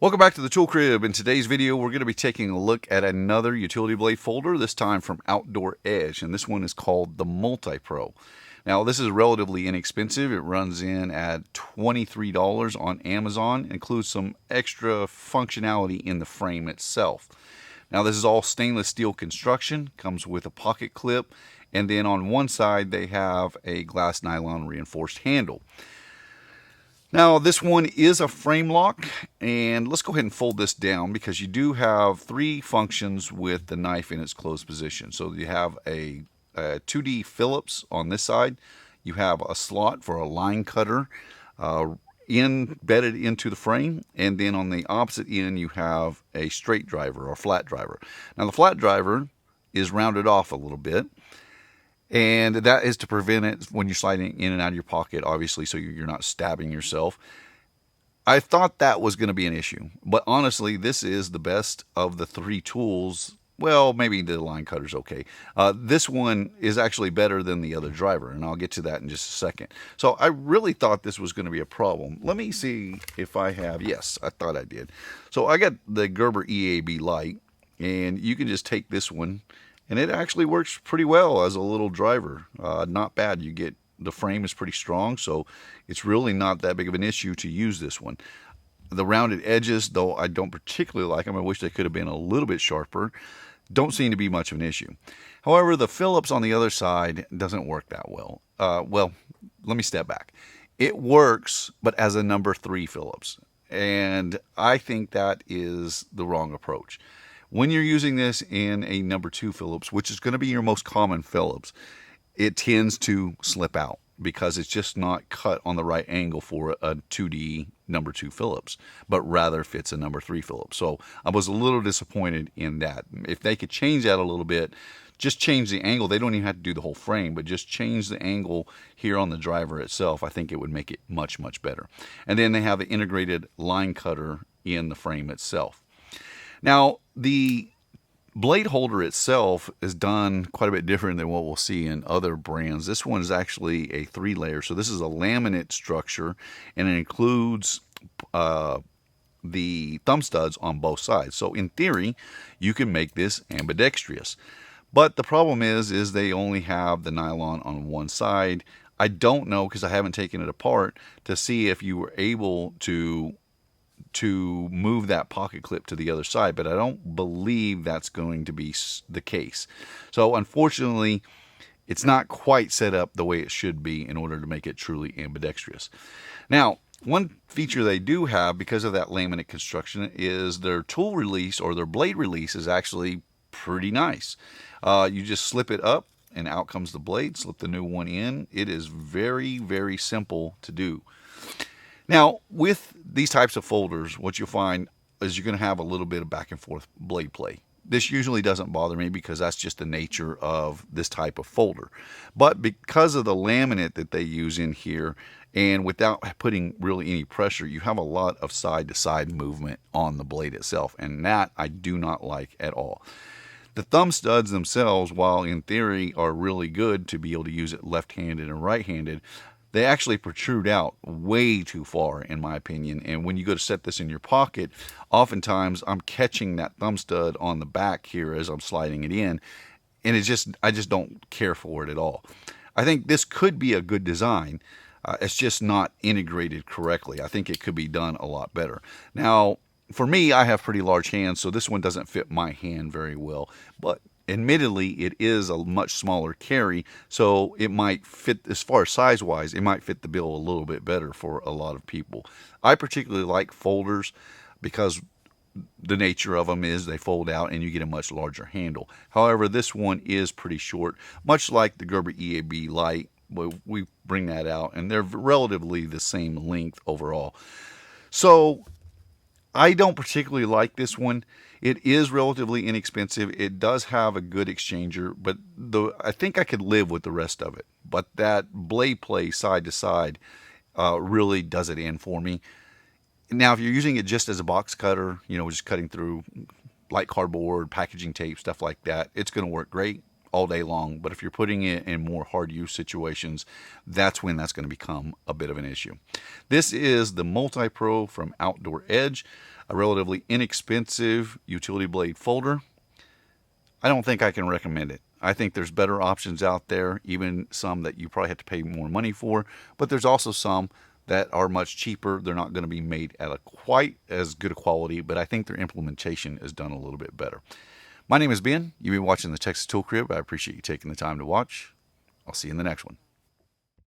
Welcome back to the Tool Crib. In today's video, we're going to be taking a look at another utility blade folder, this time from Outdoor Edge, and this one is called the Multipro. Now, this is relatively inexpensive. It runs in at $23 on Amazon, includes some extra functionality in the frame itself. Now, this is all stainless steel construction, comes with a pocket clip, and then on one side they have a glass nylon reinforced handle. Now, this one is a frame lock, and let's go ahead and fold this down because you do have three functions with the knife in its closed position. So you have a 2D Phillips on this side, you have a slot for a line cutter embedded into the frame, and then on the opposite end you have a straight driver or flat driver. Now, the flat driver is rounded off a little bit, and that is to prevent it when you're sliding in and out of your pocket, obviously, so you're not stabbing yourself. I thought that was going to be an issue, but honestly, this is the best of the three tools. Well, maybe the line cutter's okay. This one is actually better than the other driver, and I'll get to that in just a second. So I really thought this was going to be a problem. Let me see if I have. Yes, I thought I did. So I got the Gerber EAB Lite, and you can just take this one, and it actually works pretty well as a little driver. Not bad. You get the frame is pretty strong, so it's really not that big of an issue to use this one. The rounded edges, though I don't particularly like them, I wish they could have been a little bit sharper, don't seem to be much of an issue. However, the Phillips on the other side doesn't work that well. Well, let me step back. It works, but as a number 3 Phillips, and I think that is the wrong approach. When you're using this in a number 2 Phillips, which is going to be your most common Phillips, it tends to slip out because it's just not cut on the right angle for a 2D number 2 Phillips, but rather fits a number 3 Phillips. So I was a little disappointed in that. If they could change that a little bit, just change the angle. They don't even have to do the whole frame, but just change the angle here on the driver itself. I think it would make it much, much better. And then they have the integrated line cutter in the frame itself. Now, the blade holder itself is done quite a bit different than what we'll see in other brands. This one is actually a 3-layer. So this is a laminate structure, and it includes the thumb studs on both sides. So in theory, you can make this ambidextrous. But the problem is they only have the nylon on one side. I don't know, because I haven't taken it apart, to see if you were able to move that pocket clip to the other side, but I don't believe that's going to be the case. So unfortunately, it's not quite set up the way it should be in order to make it truly ambidextrous. Now, one feature they do have because of that laminate construction is their tool release, or their blade release, is actually pretty nice. You just slip it up and out comes the blade, slip the new one in. It is very, very simple to do. Now, with these types of folders, what you'll find is you're going to have a little bit of back and forth blade play. This usually doesn't bother me because that's just the nature of this type of folder. But because of the laminate that they use in here, and without putting really any pressure, you have a lot of side-to-side movement on the blade itself, and that I do not like at all. The thumb studs themselves, while in theory are really good to be able to use it left-handed and right-handed, they actually protrude out way too far, in my opinion. And when you go to set this in your pocket, oftentimes I'm catching that thumb stud on the back here as I'm sliding it in, and I just don't care for it at all. I think this could be a good design. It's just not integrated correctly. I think it could be done a lot better. Now, for me, I have pretty large hands, so this one doesn't fit my hand very well, but admittedly, it is a much smaller carry, so it might fit, as far as size-wise, it might fit the bill a little bit better for a lot of people. I particularly like folders because the nature of them is they fold out and you get a much larger handle. However, this one is pretty short, much like the Gerber EAB Lite. We bring that out, and they're relatively the same length overall. So I don't particularly like this one. It is relatively inexpensive. It does have a good exchanger, but I think I could live with the rest of it. But that blade play side to side really does it in for me. Now, if you're using it just as a box cutter, just cutting through light cardboard, packaging tape, stuff like that, it's going to work great all day long. But if you're putting it in more hard use situations, that's when that's going to become a bit of an issue. This is the Multipro from Outdoor Edge. a relatively inexpensive utility blade folder, I don't think I can recommend it. I think there's better options out there, even some that you probably have to pay more money for, but there's also some that are much cheaper. They're not going to be made at a quite as good a quality, but I think their implementation is done a little bit better. My name is Ben. You've been watching the Texas Tool Crib. I appreciate you taking the time to watch. I'll see you in the next one.